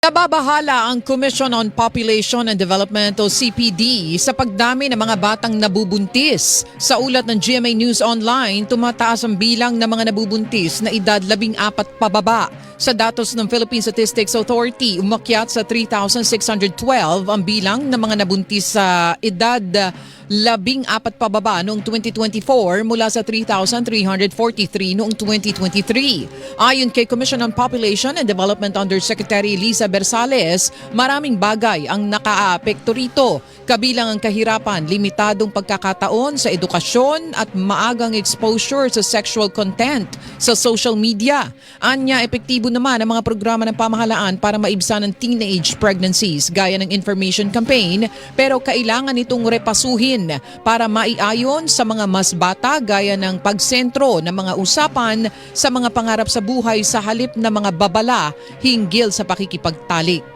Nababahala ang Commission on Population and Development o CPD sa pagdami ng mga batang nabubuntis. Sa ulat ng GMA News Online, tumataas ang bilang ng mga nabubuntis na edad 14 pababa. Sa datos ng Philippine Statistics Authority, umakyat sa 3,612 ang bilang ng mga nabuntis sa edad 14 pababa noong 2024 mula sa 3,343 noong 2023. Ayon kay Commission on Population and Development Undersecretary Lisa Bersales, maraming bagay ang nakaapekto rito, kabilang ang kahirapan, limitadong pagkakataon sa edukasyon at maagang exposure sa sexual content sa social media. Anya, epektibo naman ang mga programa ng pamahalaan para maibsan ang teenage pregnancies gaya ng information campaign, pero kailangan itong repasuhin para maiayon sa mga mas bata gaya ng pagsentro ng mga usapan sa mga pangarap sa buhay sa halip na mga babala hinggil sa pakikipagtalik.